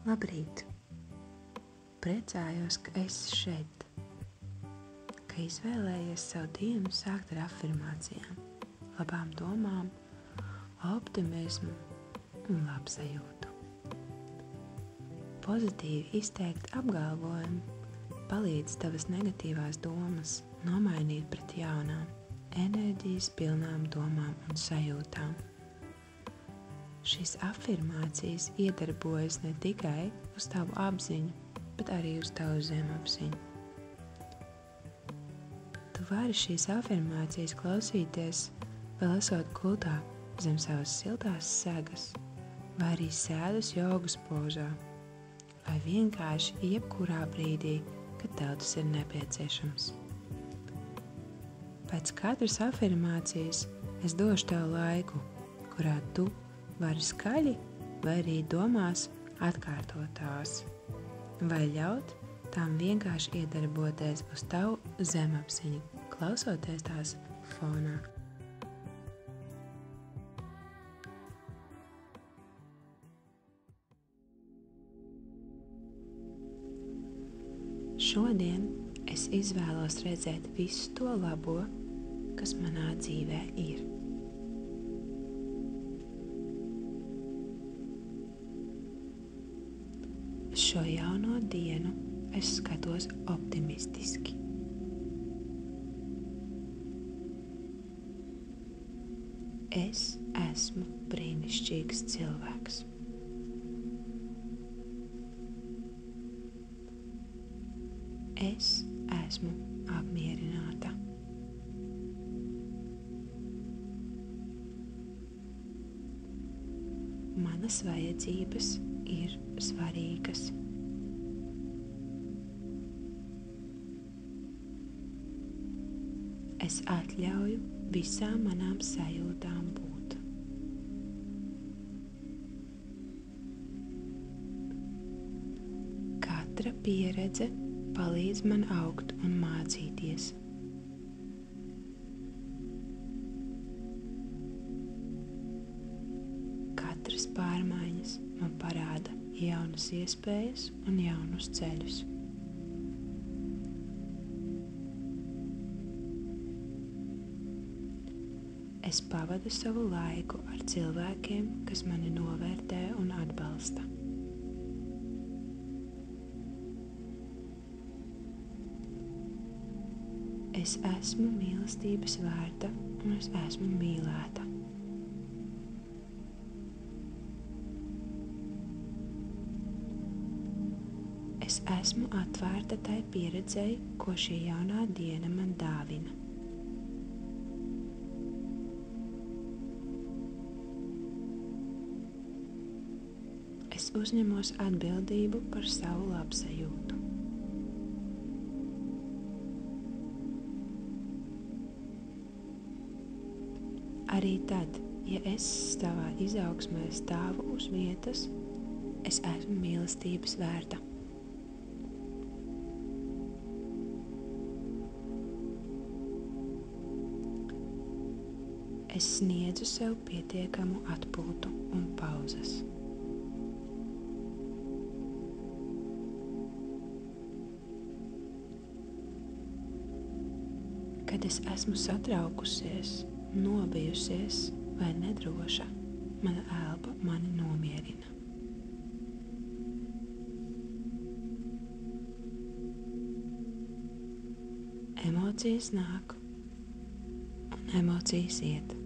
Labrīt! Priecājos, ka esi šeit, ka izvēlējies savu dienu sākt ar afirmācijām, labām domām, optimismu un labsajūtu. Pozitīvi izteikt apgalvojumi palīdz tavas negatīvās domas nomainīt pret jaunām, enerģijas pilnām domām un sajūtām. Šīs afirmācijas iedarbojas ne tikai uz tavu apziņu, bet arī uz tavu zemapziņu. Tu vari šīs afirmācijas klausīties, vēl esot gultā zem savas siltās segas, vai arī sēdus jogas pozā, vai vienkārši jebkurā brīdī, kad tev tas ir nepieciešams. Pēc katras afirmācijas es došu tev laiku, kurā tu vari skaļi vai arī domās atkārtot tās, vai ļaut tām vienkārši iedarboties uz tavu zemapziņu, klausoties tās fonā. Šodien es izvēlos redzēt visu to labo, kas manā dzīvē ir. Šo jauno dienu es skatos optimistiski. Es esmu brīnišķīgs cilvēks. Es esmu apmierināta. Manas vajadzības ir svarīgas. Es atļauju visām manām sajūtām būt. Katra pieredze palīdz man augt un mācīties. Katras pārmaiņas man parāda jaunas iespējas un jaunus ceļus. Es pavadu savu laiku ar cilvēkiem, kas mani novērtē un atbalsta. Es esmu mīlestības vērta un es esmu mīlēta. Es esmu atvērta tai pieredzei, ko šī jaunā diena man dāvina. Es uzņemos atbildību par savu labsajūtu. Arī tad, ja es savā izaugsmē stāvu uz vietas, es esmu mīlestības vērta. Es sniedzu sev pietiekamu atpūtu un pauzes. Kad es esmu satraukusies, nobijusies vai nedroša, mana elpa mani nomierina. Emocijas nāk un emocijas iet.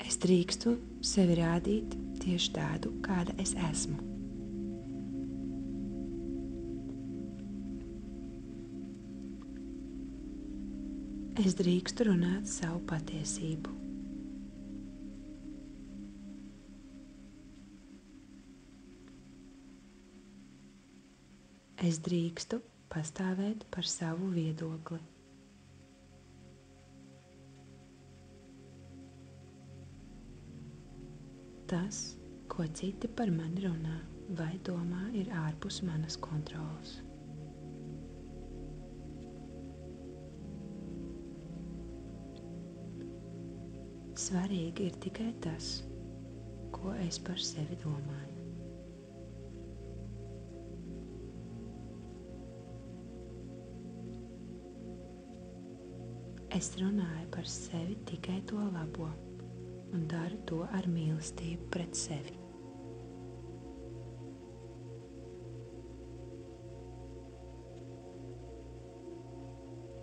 Es drīkstu sevi rādīt tieši tādu, kāda es esmu. Es drīkstu runāt savu patiesību. Es drīkstu pastāvēt par savu viedokli. Tas, ko citi par mani runā vai domā, ir ārpus manas kontroles. Svarīgi ir tikai tas, ko es par sevi domāju. Es runāju par sevi tikai to labo un daru to ar mīlestību pret sevi.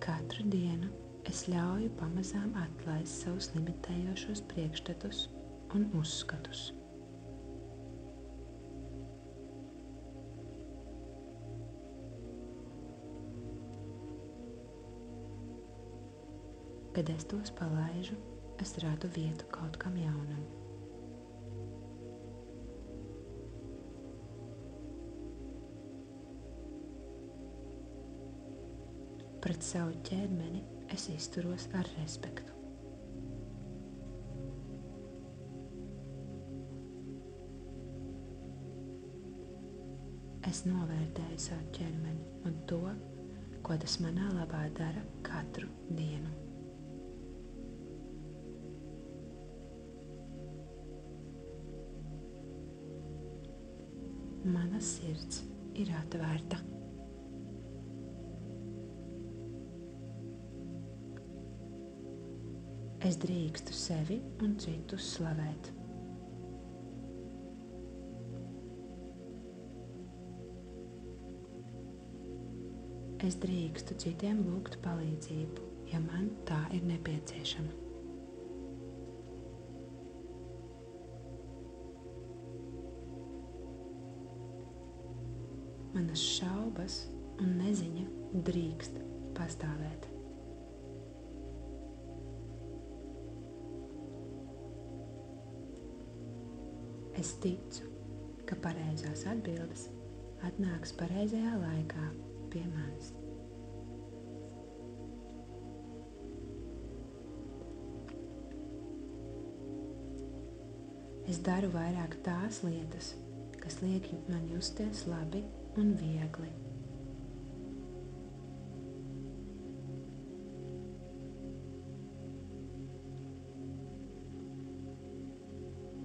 Katru dienu es ļauju pamazām atlaist savus limitējošos priekšstatus un uzskatus. Kad es tos palaižu, es radu vietu kaut kam jaunam. Pret savu ķermeni es izturos ar respektu. Es novērtēju savu ķermeni un to, ko tas manā labā dara katru dienu. Mana sirds ir atvērta. Es drīkstu sevi un citus slavēt. Es drīkstu citiem lūgt palīdzību, ja man tā ir nepieciešama. Manas šaubas un neziņa drīkst pastāvēt. Es ticu, ka pareizās atbildes atnāks pareizajā laikā pie manis. Es daru vairāk tās lietas, kas liek man justies labi un viegli.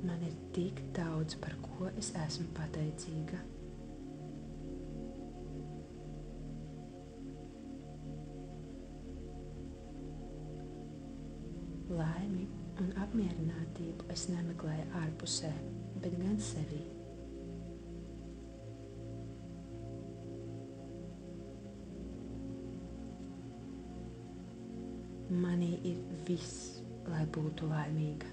Man ir tik daudz, par ko es esmu pateicīga. Laimi un apmierinātību es nemeklēju ārpusē, bet gan sevī. Manī ir viss, lai būtu laimīga.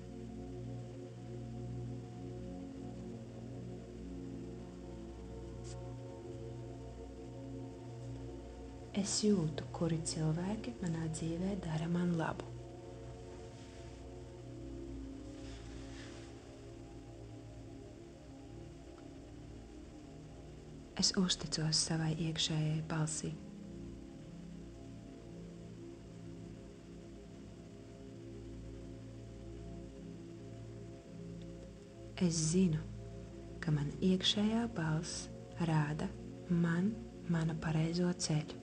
Es jūtu, kuri cilvēki manā dzīvē dara man labu. Es uzticos savai iekšējai balsī. Es zinu, ka man iekšējā balss rāda mana pareizo ceļu.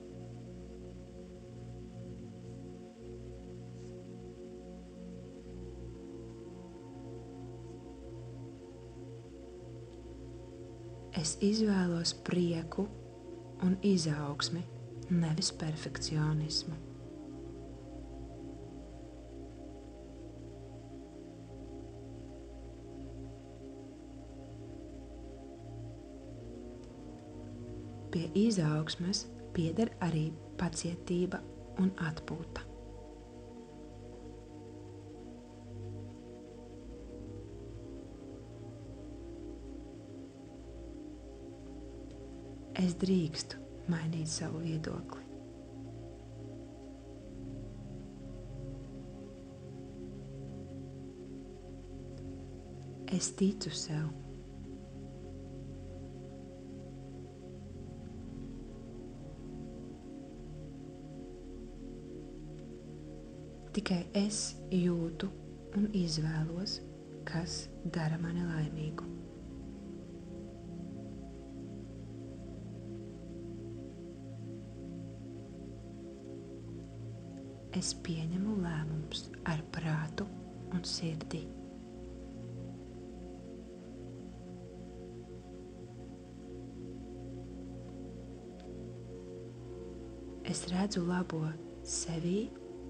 Es izvēlos prieku un izaugsmi, nevis perfekcionismu. Pie izaugsmes pieder arī pacietība un atpūta. Es drīkstu mainīt savu viedokli. Es ticu sev. Tikai es jūtu un izvēlos, kas dara mani laimīgu. Es pieņemu lēmumus ar prātu un sirdi. Es redzu labo sevī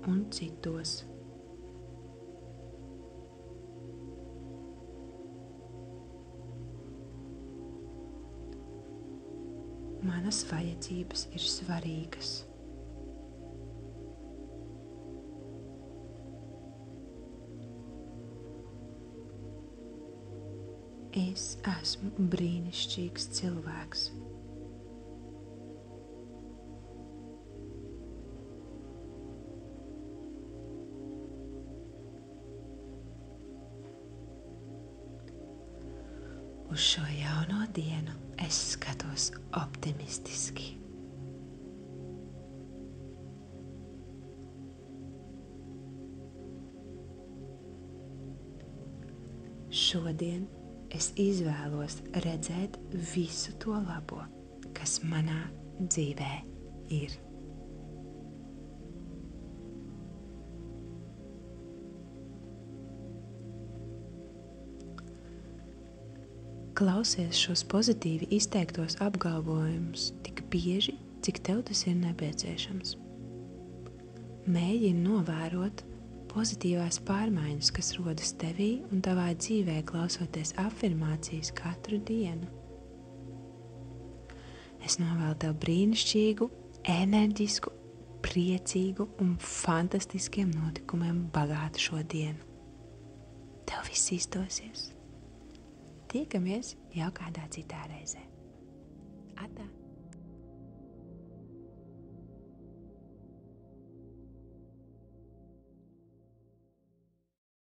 un citos. Manas vajadzības ir svarīgas. Es esmu brīnišķīgs cilvēks. Uz šo jauno dienu es skatos optimistiski. Šodien es izvēlos redzēt visu to labo, kas manā dzīvē ir. Klausies šos pozitīvi izteiktos apgalvojumus tik bieži, cik tev tas ir nepieciešams. Mēģini novērot pozitīvās pārmaiņas, kas rodas tevī un tavā dzīvē, klausoties afirmācijas katru dienu. Es novēlu tev brīnišķīgu, enerģisku, priecīgu un fantastiskiem notikumiem bagātu šo dienu. Tev viss izdosies. Tiekamies jau kādā citā reizē. Atā!